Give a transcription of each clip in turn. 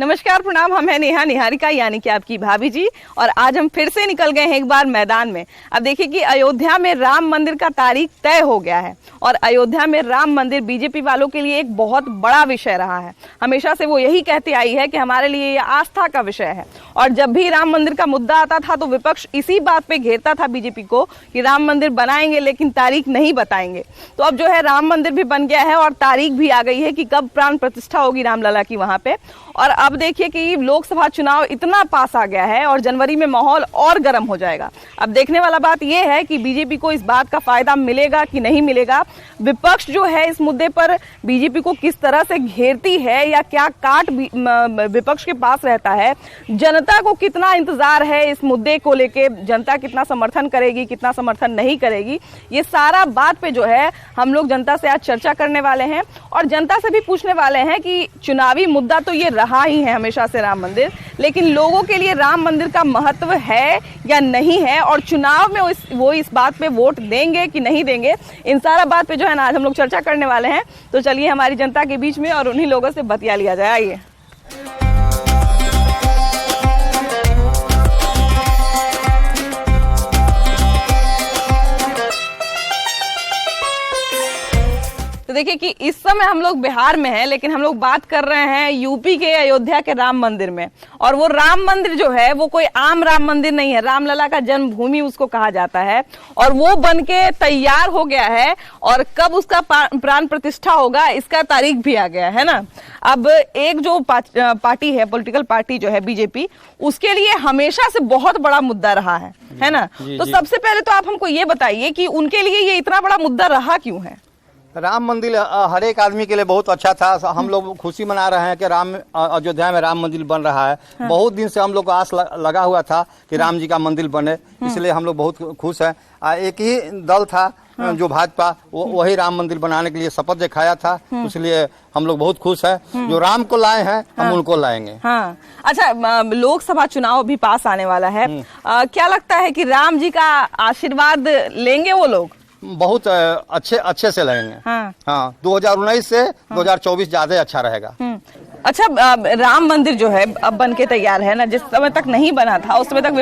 नमस्कार, प्रणाम। हम हैं नेहा निहारिका यानी कि आपकी भाभी जी, और आज हम फिर से निकल गए हैं एक बार मैदान में। अब देखिए कि अयोध्या में राम मंदिर का तारीख तय हो गया है और अयोध्या में राम मंदिर बीजेपी वालों के लिए एक बहुत बड़ा विषय रहा है। हमेशा से वो यही कहती आई है कि हमारे लिए ये आस्था का विषय है, और जब भी राम मंदिर का मुद्दा आता था तो विपक्ष इसी बात पे घेरता था बीजेपी को कि राम मंदिर बनाएंगे लेकिन तारीख नहीं बताएंगे। तो अब जो है राम मंदिर भी बन गया है और तारीख भी आ गई है कि कब प्राण प्रतिष्ठा होगी रामलला की वहां पे। और अब देखिए कि लोकसभा चुनाव इतना पास आ गया है और जनवरी में माहौल और गर्म हो जाएगा। अब देखने वाला बात यह है कि बीजेपी को इस बात का फायदा मिलेगा कि नहीं मिलेगा। विपक्ष जो है इस मुद्दे पर बीजेपी को किस तरह से घेरती है या क्या काट विपक्ष के पास रहता है, जनता को कितना इंतजार है इस मुद्दे को लेके, जनता कितना समर्थन करेगी कितना समर्थन नहीं करेगी, ये सारा बात पे जो है हम लोग जनता से आज चर्चा करने वाले हैं और जनता से भी पूछने वाले हैं कि चुनावी मुद्दा तो ये रहा ही है हमेशा से राम मंदिर, लेकिन लोगों के लिए राम मंदिर का महत्व है या नहीं है, और चुनाव में वो इस बात पे वोट देंगे कि नहीं देंगे। इन सारा बात पे जो है ना आज हम लोग चर्चा करने वाले हैं। तो चलिए हमारी जनता के बीच में और उन्हीं लोगों से बतिया लिया जाए। आइए। तो देखिए कि इस समय हम लोग बिहार में हैं, लेकिन हम लोग बात कर रहे हैं यूपी के अयोध्या के राम मंदिर में। और वो राम मंदिर जो है वो कोई आम राम मंदिर नहीं है, रामलला का जन्मभूमि उसको कहा जाता है, और वो बनके तैयार हो गया है। और कब उसका प्राण प्रतिष्ठा होगा इसका तारीख भी आ गया है ना। अब एक जो पार्टी है, पॉलिटिकल पार्टी जो है बीजेपी, उसके लिए हमेशा से बहुत बड़ा मुद्दा रहा है ना। तो सबसे पहले तो आप हमको ये बताइए कि उनके लिए ये इतना बड़ा मुद्दा रहा क्यों है। राम मंदिर हर एक आदमी के लिए बहुत अच्छा था। हम लोग खुशी मना रहे हैं कि अयोध्या में राम मंदिर बन रहा है। बहुत दिन से हम लोग को आस लगा हुआ था कि राम जी का मंदिर बने, इसलिए हम लोग बहुत खुश हैं। एक ही दल था जो भाजपा, वही राम मंदिर बनाने के लिए शपथ दिखाया था, इसलिए हम लोग बहुत खुश हैं। जो राम को लाए हैं हम उनको लाएंगे। हाँ। अच्छा, लोकसभा चुनाव भी पास आने वाला है, क्या लगता है कि राम जी का आशीर्वाद लेंगे वो लोग? बहुत अच्छे से लगेंगे। हाँ 2019 से 2024 ज्यादा अच्छा रहेगा। अच्छा, राम मंदिर जो है अब बन के तैयार है ना, जिस समय तक नहीं बना था उस समय तक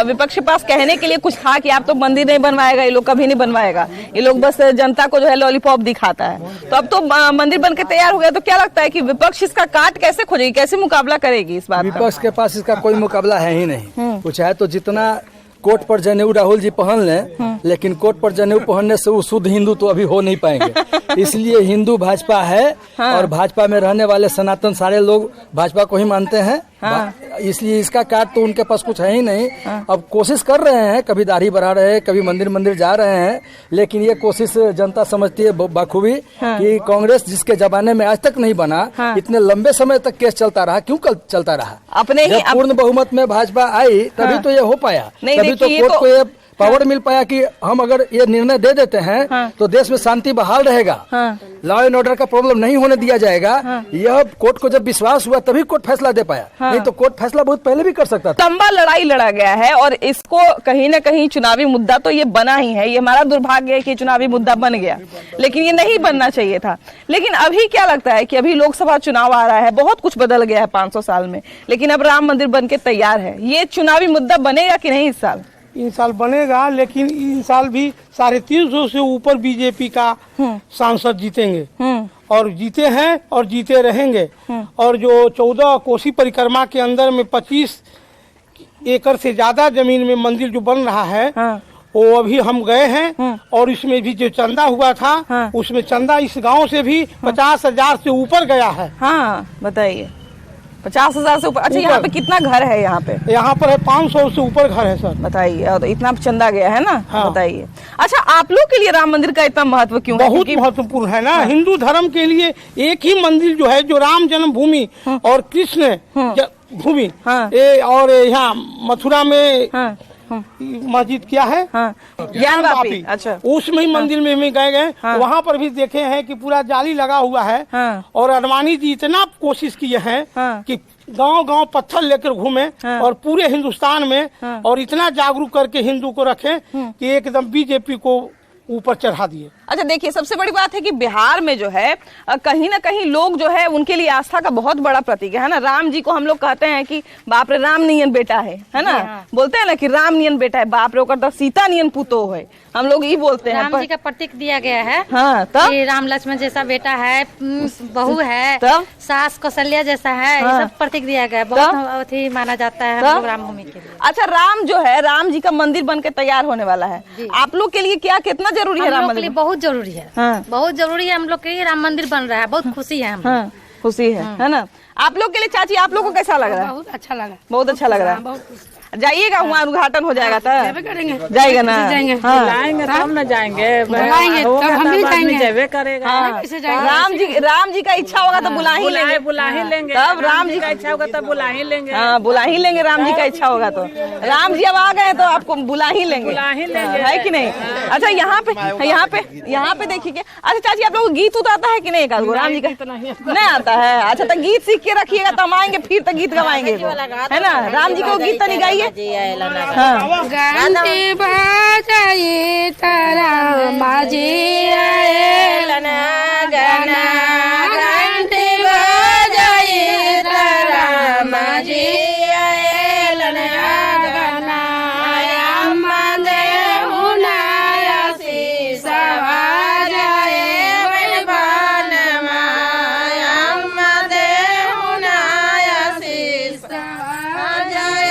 विपक्ष के पास कहने के लिए कुछ था कि आप तो मंदिर नहीं बनवाएगा, ये लोग कभी नहीं बनवाएगा, ये लोग बस जनता को जो है लॉलीपॉप दिखाता है। तो अब तो मंदिर बन के तैयार हो गया, तो क्या लगता है कि विपक्ष इसका काट कैसे खोजेगी, कैसे मुकाबला करेगी इस बात? विपक्ष के पास इसका कोई मुकाबला है ही नहीं। कुछ है तो जितना कोट पर जनेऊ राहुल जी पहन लें, लेकिन कोट पर जनेऊ पहनने से वो शुद्ध हिंदू तो अभी हो नहीं पाएंगे। इसलिए हिंदू भाजपा है और भाजपा में रहने वाले सनातन सारे लोग भाजपा को ही मानते हैं। इसलिए इसका काट तो उनके पास कुछ है ही नहीं। अब कोशिश कर रहे हैं, कभी दाढ़ी बढ़ा रहे हैं, कभी मंदिर जा रहे हैं, लेकिन ये कोशिश जनता समझती है बखूबी कि कांग्रेस जिसके जमाने में आज तक नहीं बना, इतने लंबे समय तक केस चलता रहा, क्यों चलता रहा? अपने जब पूर्ण बहुमत में भाजपा आई तभी तो ये हो पाया, तभी तो कोर्ट को ये पावर मिल पाया कि हम अगर ये निर्णय दे देते हैं तो देश में शांति बहाल रहेगा, लॉ एंड ऑर्डर का प्रॉब्लम नहीं होने दिया जाएगा। यह कोर्ट को जब विश्वास हुआ तभी कोर्ट फैसला दे पाया, नहीं तो कोर्ट फैसला बहुत पहले भी कर सकता था। लंबा लड़ाई लड़ा गया है और इसको कहीं ना कहीं चुनावी मुद्दा तो ये बना ही है। ये हमारा दुर्भाग्य है कि चुनावी मुद्दा बन गया, लेकिन ये नहीं बनना चाहिए था। लेकिन अभी क्या लगता है कि अभी लोकसभा चुनाव आ रहा है, बहुत कुछ बदल गया है 500 साल में, लेकिन अब राम मंदिर बन के तैयार है। ये चुनावी मुद्दा बनेगा कि नहीं इस साल? इस साल बनेगा, लेकिन इस साल भी 350 से ऊपर बीजेपी का सांसद जीतेंगे और जीते हैं और जीते रहेंगे। और जो 14 कोसी परिक्रमा के अंदर में 25 एकड़ से ज्यादा जमीन में मंदिर जो बन रहा है, वो अभी हम गए हैं और इसमें भी जो चंदा हुआ था, उसमें चंदा इस गांव से भी 50,000 से ऊपर गया है। हाँ बताइए, 50,000 से ऊपर। अच्छा, यहाँ पे कितना घर है? यहाँ पर है 500 से ऊपर घर है सर। बताइए, तो इतना चंदा गया है ना। बताइए। अच्छा, आप लोग के लिए राम मंदिर का इतना महत्व क्यों है? बहुत महत्वपूर्ण है ना। हिंदू धर्म के लिए एक ही मंदिर जो है, जो राम जन्मभूमि और कृष्ण भूमि, और यहाँ मथुरा में मस्जिद क्या है, ज्ञान वापी। अच्छा, उसमें ही मंदिर में गए वहाँ पर भी देखे हैं कि पूरा जाली लगा हुआ है। और अडवाणी जी इतना कोशिश किए हैं कि गांव पत्थर लेकर घूमे और पूरे हिंदुस्तान में और इतना जागरूक करके हिंदू को रखें कि एकदम बीजेपी को ऊपर चढ़ा दिए। अच्छा देखिए, सबसे बड़ी बात है कि बिहार में जो है कहीं ना कहीं लोग जो है उनके लिए आस्था का बहुत बड़ा प्रतीक है ना। राम जी को हम लोग कहते हैं कि बाप रे राम नियन बेटा है ना। बोलते हैं ना कि राम नियन बेटा है, बाप रे ओकर तो सीता नियन पुतो है, हम लोग ये बोलते हैं। राम जी का प्रतीक दिया गया है। हाँ, तब कि राम लक्ष्मण जैसा बेटा है, बहू है, तब सास कौशल्या जैसा है, ये सब प्रतीक दिया गया है। बहुत ही माना जाता है हम लोग रामभूमि के लिए। अच्छा, राम जो है, राम जी का मंदिर बन के तैयार होने वाला है, आप लोग के लिए क्या कितना जरूरी है? राम मंदिर बहुत जरूरी है। हाँ। बहुत जरूरी है हम लोग के लिए, राम मंदिर बन रहा है, बहुत खुशी है हम। हाँ, खुशी है ना। आप लोग के लिए चाची, आप लोग को कैसा लग रहा है? बहुत अच्छा लगा, बहुत अच्छा लग रहा है। जाइएगा, वहाँ उद्घाटन हो जाएगा तब जाएगा ना। हाँ, जाएंगे तब न जाएंगे, बुलाएंगे तब हम भी जाएंगे। जावे करेगा। हाँ, राम जी का इच्छा होगा तो बुला ही लेंगे। बुला ही लेंगे। तब राम जी का इच्छा होगा तब बुला ही लेंगे। हाँ, बुला ही लेंगे, राम जी का इच्छा होगा तो। राम जी अब आ गए तो आपको बुला ही लेंगे, है कि नहीं? अच्छा, यहाँ पे देखिए। अच्छा चाची, आप लोग को गीत उतारता है कि नहीं? राम जी का नहीं आता है। अच्छा, तो गीत सीख के रखिएगा, तो हम आएंगे फिर तो गीत गवाएंगे, है ना। राम जी को गीत तो नहीं गाइए। हाँ, घंटी बजाए तारा माझी आएलना गाना, घंटी बजाए तारा माझी आएलना गाना, अम्मा देहुना आशीष बजाए बलवानमा, अम्मा देहुना आशीष बजाए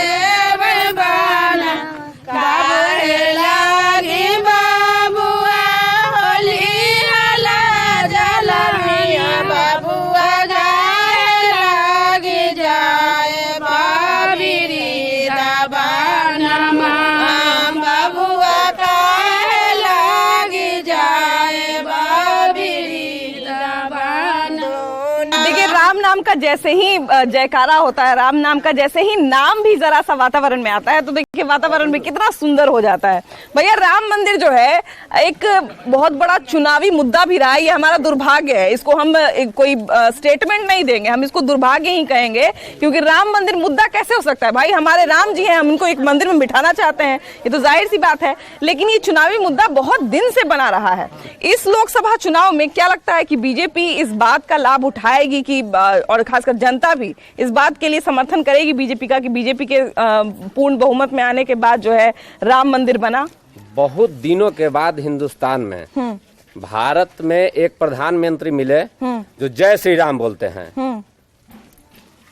नाम का जैसे ही जयकारा होता है, राम नाम का जैसे ही नाम भी जरा सा वातावरण में आता है तो देखिए वातावरण भी कितना सुंदर हो जाता है। भैया, राम मंदिर जो है एक बहुत बड़ा चुनावी मुद्दा भी रहा है, ये हमारा दुर्भाग्य है। इसको हम कोई स्टेटमेंट नहीं देंगे, हम इसको दुर्भाग्य ही कहेंगे, क्योंकि राम मंदिर मुद्दा कैसे हो सकता है? भाई, हमारे राम जी हैं, हम उनको एक मंदिर में बिठाना चाहते हैं, ये तो जाहिर सी बात है। लेकिन ये चुनावी मुद्दा बहुत दिन से बना रहा है। इस लोकसभा चुनाव में क्या लगता है कि बीजेपी इस बात का लाभ उठाएगी कि और खासकर जनता भी इस बात के लिए समर्थन करेगी बीजेपी का कि बीजेपी के पूर्ण बहुमत में आने के बाद जो है राम मंदिर बना? बहुत दिनों के बाद हिंदुस्तान में भारत में एक प्रधानमंत्री मिले जो जय श्री राम बोलते हैं।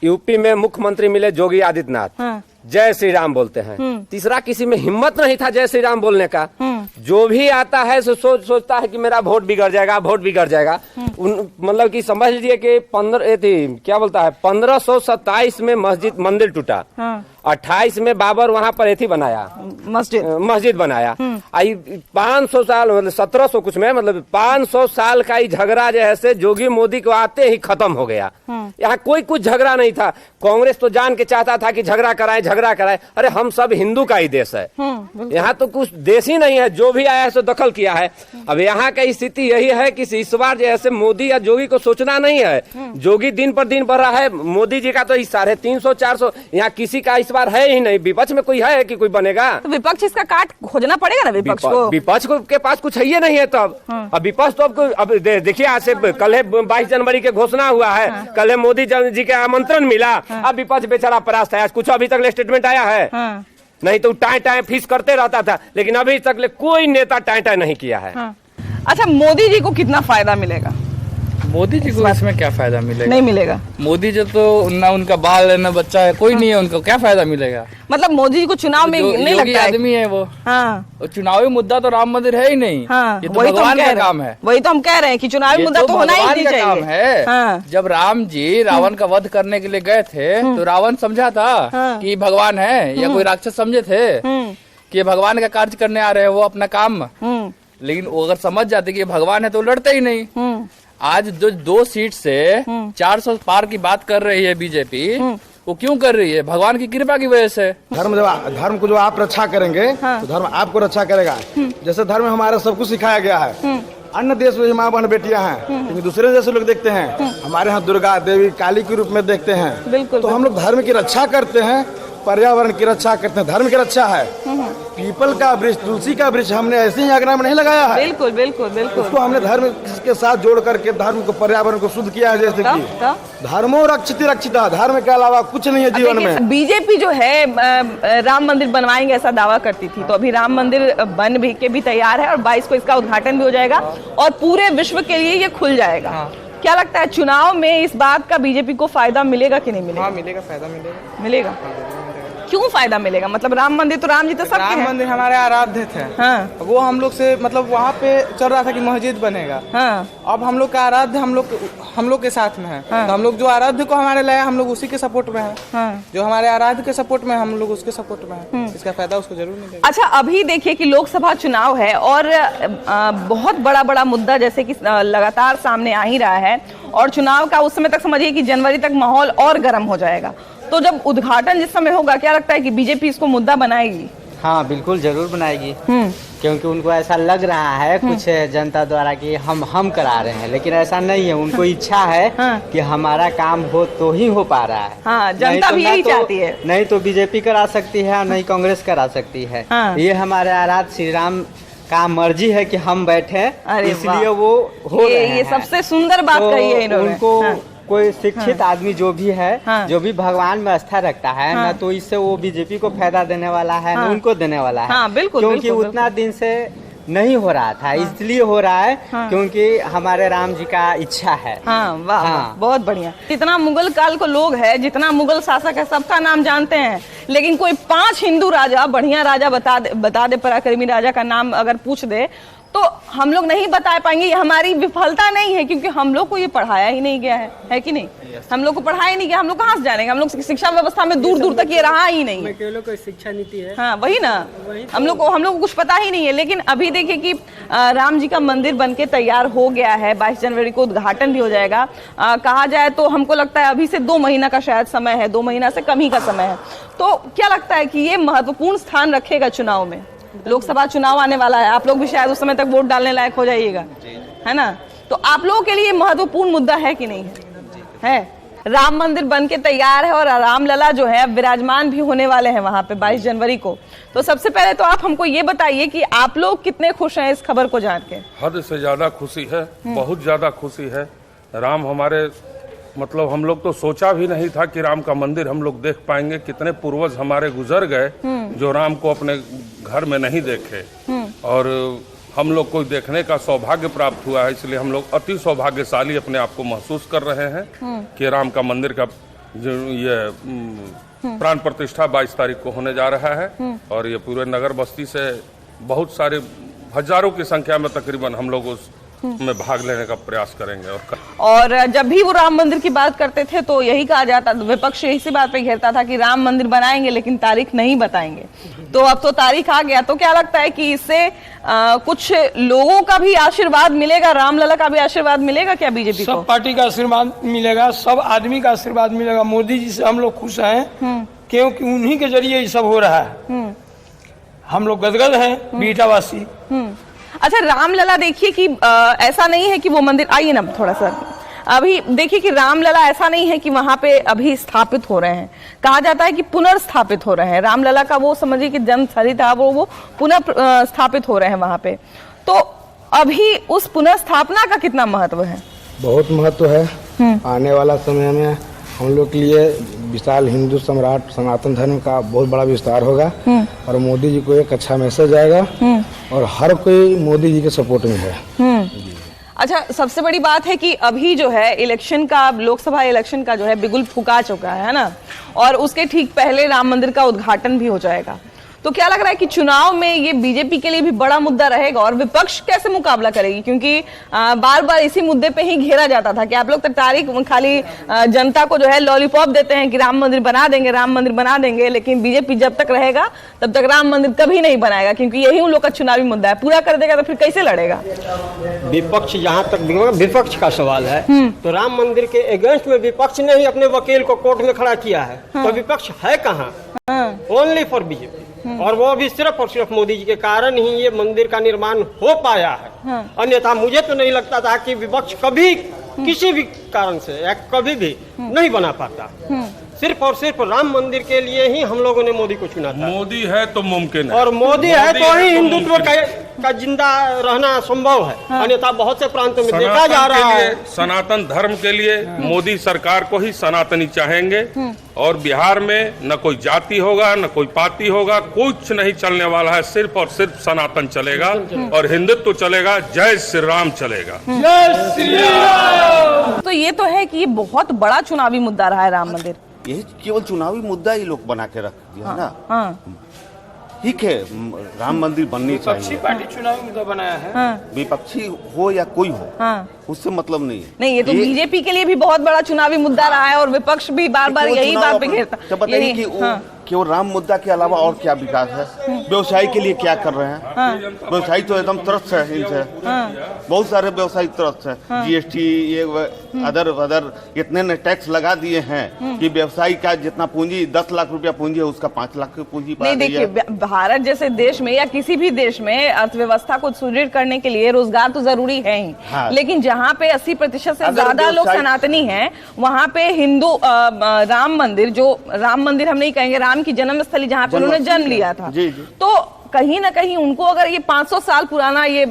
यूपी में मुख्यमंत्री मिले योगी आदित्यनाथ, जय श्री राम बोलते हैं। तीसरा किसी में हिम्मत नहीं था जय श्री राम बोलने का। जो भी आता है सोचता है कि मेरा वोट बिगड़ जाएगा, वोट बिगड़ जाएगा। मतलब कि समझ लीजिए कि 1527 में मंदिर टूटा, 28 में बाबर वहाँ पर एथी बनाया, मस्जिद बनाया। 500 साल मतलब 1700 कुछ में, मतलब 500 साल का ही झगड़ा जो है से योगी मोदी को आते ही खत्म हो गया। यहाँ कोई कुछ झगड़ा नहीं था। कांग्रेस तो जान के चाहता था कि झगड़ा कराए। अरे हम सब हिंदू का ही देश है, यहाँ तो कुछ देश ही नहीं है। जो भी आया है सो दखल किया है। अब यहाँ का स्थिति यही है कि इस बार जैसे मोदी या योगी को सोचना नहीं है। योगी दिन पर दिन बढ़ रहा है, मोदी जी का तो 350-400, यहाँ किसी का इस बार है ही नहीं। विपक्ष में कोई है कि कोई बनेगा? तो विपक्ष इसका काट खोजना पड़ेगा ना विपक्ष को के पास कुछ है ही नहीं है। तब अब विपक्ष तो अब देखिए, आज से कल 22 जनवरी के घोषणा हुआ है, कल मोदी जी के आमंत्रण मिला। अब विपक्ष बेचारा परास्त है। आज कुछ अभी तक स्टेटमेंट आया है? नहीं तो टाई फीस करते रहता था, लेकिन अभी तक कोई नेता टाई नहीं किया है। अच्छा, मोदी जी को कितना फायदा मिलेगा? मोदी जी को इसमें क्या फायदा मिलेगा? नहीं मिलेगा। मोदी जी तो ना उनका बाल है ना बच्चा है, कोई नहीं है, उनको क्या फायदा मिलेगा? मतलब मोदी जी को चुनाव में नहीं लगता है? आदमी है वो। हाँ, चुनावी मुद्दा तो राम मंदिर है ही नहीं। हाँ, ये तो भगवान का काम है। वही तो हम कह रहे हैं कि चुनावी मुद्दा तो होना ही नहीं चाहिए। काम है। हाँ। जब राम जी रावण का वध करने के लिए गए थे तो रावण समझा था कि भगवान है, या कोई राक्षस समझे थे कि भगवान का कार्य करने आ रहे हैं वो अपना काम। लेकिन वो अगर समझ जाते कि भगवान है तो लड़ते ही नहीं। आज जो 2 सीट से 400 पार की बात कर रही है बीजेपी, वो क्यों कर रही है? भगवान की कृपा की वजह से। धर्म को जो आप रक्षा करेंगे तो धर्म आपको रक्षा करेगा। जैसे धर्म में हमारा सब कुछ सिखाया गया है। अन्य देश में माँ बहन बेटियां हैं, लेकिन दूसरे जैसे लोग देखते हैं। हमारे यहाँ दुर्गा देवी काली के रूप में देखते हैं। तो हम लोग धर्म की रक्षा करते हैं, पर्यावरण की रक्षा करते हैं, धर्म की रक्षा है। पीपल का वृक्ष, तुलसी का वृक्ष हमने ऐसे ही आगरा में नहीं लगाया है। बिल्कुल बिल्कुल बिल्कुल। उसको हमने धर्म के साथ जोड़ करके धर्म को, पर्यावरण को शुद्ध किया है। जैसे कि धर्मो रक्षित रक्षिता, धर्म के अलावा कुछ नहीं है जीवन में। बीजेपी जो है राम मंदिर बनवाएंगे ऐसा दावा करती थी, तो अभी राम मंदिर बन भी तैयार है और 22 को इसका उद्घाटन भी हो जाएगा और पूरे विश्व के लिए ये खुल जाएगा। क्या लगता है चुनाव में इस बात का बीजेपी को फायदा मिलेगा कि नहीं मिलेगा? हाँ मिलेगा, फायदा मिलेगा। क्यों फायदा मिलेगा? मतलब राम मंदिर तो राम जी तो सबके राम हैं। मंदिर हमारे आराध्य थे। हाँ। वो हम लोग से मतलब वहाँ पे चल रहा था कि मस्जिद बनेगा। हाँ। अब हम लोग का आराध्य हम लोग के साथ में है। हाँ। तो हम लोग जो आराध्य को हमारे लाया, हम लोग उसी के सपोर्ट में है। हाँ। जो हमारे आराध्य के सपोर्ट में, हम लोग उसके सपोर्ट में है। इसका फायदा उसको जरूर मिलेगा। अच्छा, अभी देखिए कि लोकसभा चुनाव है और बहुत बड़ा बड़ा मुद्दा जैसे कि लगातार सामने आ ही रहा है और चुनाव का उस समय तक समझिए कि जनवरी तक माहौल और गर्म हो जाएगा। तो जब उद्घाटन जिस समय होगा, क्या लगता है कि बीजेपी इसको मुद्दा बनाएगी? हाँ बिल्कुल जरूर बनाएगी, क्योंकि उनको ऐसा लग रहा है कुछ जनता द्वारा कि हम करा रहे हैं, लेकिन ऐसा नहीं है। उनको इच्छा है कि हमारा काम हो तो ही हो पा रहा है। हाँ, जनता भी यही चाहती है। नहीं तो बीजेपी करा सकती है और नहीं कांग्रेस करा सकती है। ये हमारे आराध्य श्री राम का मर्जी है कि हम बैठे, इसलिए वो हो रहे हैं। ये सबसे सुंदर बात कही है इन्होंने। उनको कोई शिक्षित आदमी जो भी है, जो भी भगवान में आस्था रखता है ना, तो इससे वो बीजेपी को फायदा देने वाला है, न उनको देने वाला है। बिल्कुल, क्योंकि उतना दिन से नहीं हो रहा था, इसलिए हो रहा है क्योंकि हमारे राम जी का इच्छा है। वाह, बहुत बढ़िया। जितना मुगल काल को लोग है, जितना मुगल शासक है, सबका नाम जानते हैं, लेकिन कोई 5 हिंदू राजा, बढ़िया राजा बता दे पराक्रमी राजा का नाम अगर पूछ दे तो हम लोग नहीं बता पाएंगे। ये हमारी विफलता नहीं है, क्योंकि हम लोग को ये पढ़ाया ही नहीं गया है कि नहीं? हम लोग को पढ़ाया ही नहीं गया, हम लोग कहाँ से जानेंगे? हम लोग शिक्षा व्यवस्था में दूर दूर तक ये रहा ही नहीं है। कोई शिक्षा नीति है। हाँ वही ना, हम लोग को कुछ पता ही नहीं है। लेकिन अभी देखिए कि राम जी का मंदिर बनके तैयार हो गया है, 22 जनवरी को उद्घाटन भी हो जाएगा। कहा जाए तो हमको लगता है अभी से 2 महीना का शायद समय है, 2 महीना से कम ही का समय है। तो क्या लगता है कि ये महत्वपूर्ण स्थान रखेगा चुनाव में? लोकसभा चुनाव आने वाला है, आप लोग भी शायद उस समय तक वोट डालने लायक हो जाइएगा, है ना? तो आप लोगों के लिए महत्वपूर्ण मुद्दा है कि नहीं है? राम मंदिर बन के तैयार है और रामलला जो है अब विराजमान भी होने वाले हैं वहां पे 22 जनवरी को। तो सबसे पहले तो आप हमको ये बताइए कि आप लोग कितने खुश हैं इस खबर को जान के? हद से ज्यादा खुशी है, बहुत ज्यादा खुशी है। राम हमारे मतलब हम लोग तो सोचा भी नहीं था कि राम का मंदिर हम लोग देख पाएंगे। कितने पूर्वज हमारे गुजर गए जो राम को अपने घर में नहीं देखे, और हम लोग को देखने का सौभाग्य प्राप्त हुआ है। इसलिए हम लोग अति सौभाग्यशाली अपने आप को महसूस कर रहे हैं कि राम का मंदिर का जो ये प्राण प्रतिष्ठा 22 तारीख को होने जा रहा है और ये पूरे नगर बस्ती से बहुत सारे हजारों की संख्या में तकरीबन हम लोग उस में भाग लेने का प्रयास करेंगे। और जब भी वो राम मंदिर की बात करते थे तो यही कहा जाता, विपक्ष इसी बात पे घेरता था कि राम मंदिर बनाएंगे लेकिन तारीख नहीं बताएंगे। तो अब तो तारीख आ गया। तो क्या लगता है कि इससे कुछ लोगों का भी आशीर्वाद मिलेगा, रामलला का भी आशीर्वाद मिलेगा क्या बीजेपी को? सब पार्टी का आशीर्वाद मिलेगा, सब आदमी का आशीर्वाद मिलेगा। मोदी जी से हम लोग खुश हैं क्योंकि उन्हीं के जरिए ये सब हो रहा है। हम लोग गदगद हैं बीटावासी। अच्छा, रामलला देखिए कि ऐसा नहीं है कि वो मंदिर, आइए ना थोड़ा सा, अभी देखिए कि रामलला ऐसा नहीं है कि वहां पे अभी स्थापित हो रहे हैं। कहा जाता है कि पुनर्स्थापित हो रहे हैं। रामलला का वो समझिए कि जन्मस्थली था, वो पुनः स्थापित हो रहे हैं वहां पे। तो अभी उस पुनर्स्थापना का कितना महत्व है? बहुत महत्व है। आने वाला समय में हम लोग के लिए विशाल हिंदू सम्राट सनातन धर्म का बहुत बड़ा विस्तार होगा और मोदी जी को एक अच्छा मैसेज आएगा और हर कोई मोदी जी के सपोर्ट में है। अच्छा, सबसे बड़ी बात है कि अभी जो है इलेक्शन का, लोकसभा इलेक्शन का जो है बिगुल फुका चुका है ना, और उसके ठीक पहले राम मंदिर का उद्घाटन भी हो जाएगा। तो क्या लग रहा है कि चुनाव में ये बीजेपी के लिए भी बड़ा मुद्दा रहेगा और विपक्ष कैसे मुकाबला करेगी? क्योंकि बार बार इसी मुद्दे पे ही घेरा जाता था कि आप लोग तो तारीख खाली जनता को जो है लॉलीपॉप देते हैं कि राम मंदिर बना देंगे, राम मंदिर बना देंगे, लेकिन बीजेपी जब तक रहेगा तब तक राम मंदिर कभी नहीं बनाएगा, क्योंकि यही उन लोग का चुनावी मुद्दा है। पूरा कर देगा तो फिर कैसे लड़ेगा? विपक्ष जहाँ तक विपक्ष का सवाल है तो राम मंदिर के अगेंस्ट में विपक्ष ने ही अपने वकील को कोर्ट में खड़ा किया है। तो विपक्ष है कहाँ? Only for BJP. और वो भी सिर्फ और सिर्फ मोदी जी के कारण ही ये मंदिर का निर्माण हो पाया है। अन्यथा मुझे तो नहीं लगता था कि विपक्ष कभी किसी भी कारण से या कभी भी नहीं बना पाता। सिर्फ और सिर्फ राम मंदिर के लिए ही हम लोगों ने मोदी को चुना था। मोदी है तो मुमकिन है, और मोदी है तो ही हिंदुत्व का जिंदा रहना संभव है। अन्यथा बहुत से प्रांतों में देखा जा रहा है। सनातन धर्म के लिए मोदी सरकार को ही सनातनी चाहेंगे, और बिहार में न कोई जाति होगा न कोई पाति होगा, कुछ नहीं चलने वाला है, सिर्फ और सिर्फ सनातन चलेगा और हिंदुत्व चलेगा, जय श्री राम चलेगा। जय श्री राम। तो ये तो है कि ये बहुत बड़ा चुनावी मुद्दा रहा है राम मंदिर। यही केवल चुनावी मुद्दा ही लोग बना के रख दिया ना। हाँ। ठीक है, राम मंदिर बननी चाहिए। पार्टी चुनावी मुद्दा बनाया है। विपक्षी हो या कोई हो, उससे मतलब नहीं है। नहीं, ये तो बीजेपी के लिए भी बहुत बड़ा चुनावी मुद्दा रहा है और विपक्ष भी बार बार यही बात पे घेरता। तो बताइए कि केवल राम मुद्दा के अलावा और क्या विकास है? व्यवसाय के लिए क्या कर रहे हैं? व्यवसायी तो एकदम त्रस्त है इनसे। बहुत सारे व्यवसायी त्रस्त है। GST ये अदर इतने ने टैक्स लगा दिए हैं कि व्यवसायी का जितना पूंजी 10 लाख रुपया पूंजी है, उसका 5 लाख की पूंजी। नहीं, देखिए, भारत जैसे देश में या किसी भी देश में अर्थव्यवस्था को सुदृढ़ करने के लिए रोजगार तो जरूरी है ही। लेकिन जहाँ पे 80% से ज्यादा लोग सनातनी हैं, वहाँ पे हिंदू राम मंदिर हम नहीं कहेंगे, राम की जन्मस्थली जहाँ पे उन्होंने जन्म लिया था, तो कहीं ना कहीं उनको अगर ये 500 साल पुराना ये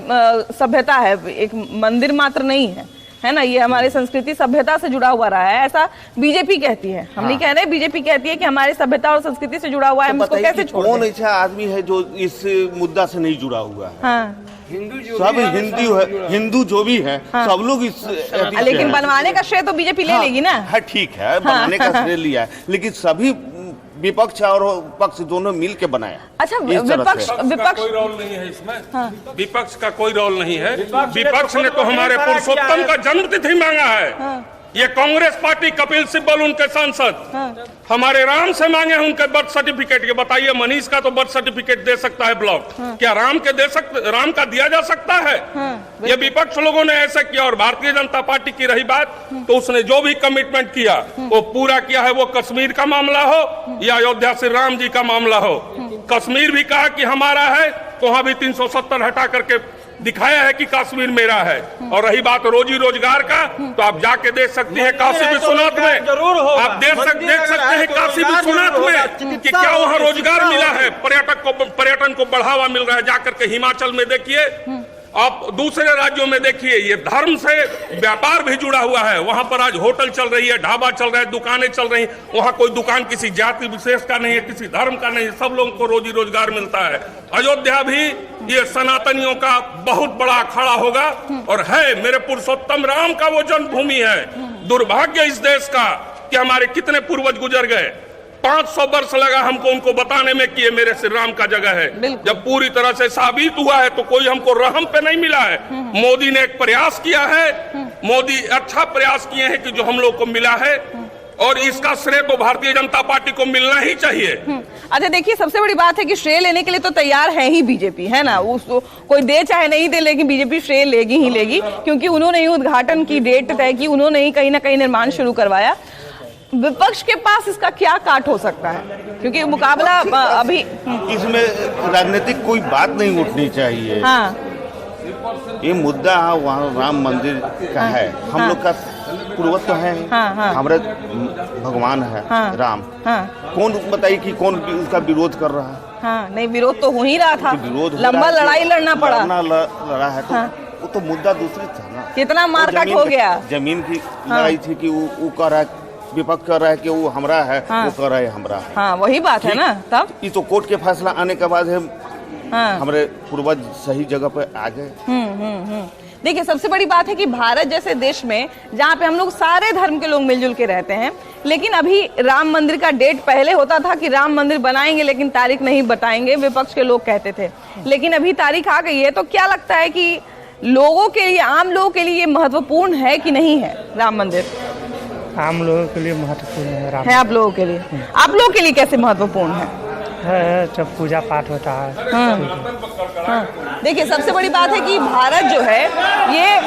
सभ्यता है, एक मंदिर मात्र नहीं है ना, ये हमारे संस्कृति सभ्यता से जुड़ा हुआ रहा है, ऐसा बीजेपी कहती है। हम नहीं कह रहे, बीजेपी कहती है कि हमारे सभ्यता और संस्कृति से जुड़ा हुआ है, हम उसको कैसे छोड़ दें? कौन ऐसा आदमी है जो इस मुद्दा से नहीं जुड़ा हुआ है? सब हिंदू जो भी है, सब लोग इस। लेकिन बनवाने का श्रेय तो बीजेपी ले लेगी ना। ठीक है, बनाने का श्रेय लिया है, लेकिन सभी विपक्ष और पक्ष दोनों मिल के बनाया। अच्छा, विपक्ष कोई रोल नहीं है इसमें। विपक्ष का कोई रोल नहीं है। विपक्ष ने तो हमारे पुरुषोत्तम का जन्मतिथि मांगा है। ये कांग्रेस पार्टी, कपिल सिब्बल उनके सांसद हमारे राम से मांगे हैं उनके बर्थ सर्टिफिकेट। ये बताइए, मनीष का तो बर्थ सर्टिफिकेट दे सकता है ब्लॉक, क्या राम राम का दिया जा सकता है? ये विपक्ष लोगों ने ऐसा किया। और भारतीय जनता पार्टी की रही बात, तो उसने जो भी कमिटमेंट किया वो पूरा किया है। वो कश्मीर का मामला हो या अयोध्या श्री राम जी का मामला हो, कश्मीर भी कहा कि हमारा है, तो वहां भी 370 हटा करके दिखाया है कि कश्मीर मेरा है। और रही बात रोजी रोजगार का, तो आप जाके देख सकते हैं काशी विश्वनाथ में, आप देख सकते हैं काशी विश्वनाथ में कि क्या वहाँ रोजगार मिला है, पर्यटन को बढ़ावा मिल रहा है। जाकर के हिमाचल में देखिए, आप दूसरे राज्यों में देखिए, ये धर्म से व्यापार भी जुड़ा हुआ है। वहां पर आज होटल चल रही है, ढाबा चल रहा है, दुकानें चल रही हैं। वहां कोई दुकान किसी जाति विशेष का नहीं है, किसी धर्म का नहीं है, सब लोगों को रोजी रोजगार मिलता है। अयोध्या भी ये सनातनियों का बहुत बड़ा अखाड़ा होगा और है। मेरे पुरुषोत्तम राम का वो जन्मभूमि है। दुर्भाग्य इस देश का कि हमारे कितने पूर्वज गुजर गए। 500 वर्ष लगा हमको उनको बताने में कि ये मेरे श्री राम का जगह है। जब पूरी तरह से साबित हुआ है तो कोई हमको रहम पे नहीं मिला है। मोदी ने एक प्रयास किया है, मोदी अच्छा प्रयास किए हैं कि जो हम लोग को मिला है, और इसका श्रेय तो भारतीय जनता पार्टी को मिलना ही चाहिए। अच्छा, देखिए, सबसे बड़ी बात है कि श्रेय लेने के लिए तो तैयार है ही बीजेपी, है ना। उसको कोई दे चाहे नहीं दे, लेकिन बीजेपी श्रेय लेगी ही लेगी, क्योंकि उन्होंने ही उद्घाटन की डेट तय की, उन्होंने ही कहीं ना कहीं निर्माण शुरू करवाया। विपक्ष के पास इसका क्या काट हो सकता है, क्योंकि मुकाबला अभी इसमें राजनीतिक कोई बात नहीं उठनी चाहिए। ये मुद्दा वहाँ राम मंदिर का है। हम लोग का पूर्वज तो है, हमारे भगवान है राम। कौन बताइए कि कौन उसका विरोध कर रहा है? नहीं, विरोध तो हो ही रहा था, लंबा लड़ाई लड़ना पड़ा, लड़ा है। तो वो तो मुद्दा दूसरी था ना। कितना मारकाट हो गया। जमीन की लड़ाई थी कि वो कह रहा है, विपक्ष कर रहा है कि वो हमरा है, वो कर रहा है हमरा। हाँ, वही बात है ना। तब ये तो कोर्ट के फैसला आने के बाद है हमारे पूर्वज सही जगह पे आ गए। देखिए, सबसे बड़ी बात है कि भारत जैसे देश में, जहाँ पे हम लोग सारे धर्म के लोग मिलजुल के रहते हैं, लेकिन अभी राम मंदिर का डेट पहले होता था कि राम मंदिर बनाएंगे लेकिन तारीख नहीं बताएंगे, विपक्ष के लोग कहते थे। लेकिन अभी तारीख आ गई है, तो क्या लगता है कि लोगों के लिए, आम लोगों के लिए महत्वपूर्ण है कि नहीं है राम मंदिर? आम लोगों के लिए महत्वपूर्ण है। आप लोगों के लिए, आप लोगों के लिए कैसे महत्वपूर्ण है? जब पूजा पाठ होता है। देखिए, सबसे बड़ी बात है कि भारत जो है ये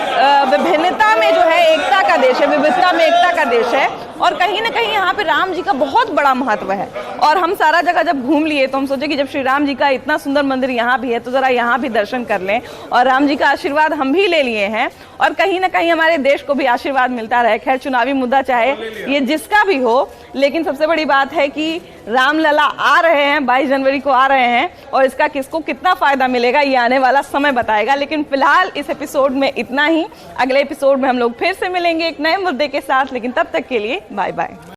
विभिन्नता में जो है एकता का देश है, विविधता में एकता का देश है। और कहीं ना कहीं यहाँ पे राम जी का बहुत बड़ा महत्व है। और हम सारा जगह जब घूम लिए तो हम सोचे कि जब श्री राम जी का इतना सुंदर मंदिर यहाँ भी है तो जरा यहाँ भी दर्शन कर लें और राम जी का आशीर्वाद हम भी ले लिए हैं और कहीं ना कहीं हमारे देश को भी आशीर्वाद मिलता रहे। खैर, चुनावी मुद्दा चाहे ये जिसका भी हो, लेकिन सबसे बड़ी बात है कि रामलला आ रहे हैं, 22 जनवरी को आ रहे हैं और इसका किसको कितना फायदा मिलेगा ये आने वाला समय बताएगा। लेकिन फिलहाल इस एपिसोड में इतना ही। अगले एपिसोड में हम लोग फिर से मिलेंगे एक नए मुद्दे के साथ, लेकिन तब तक के लिए बाय बाय।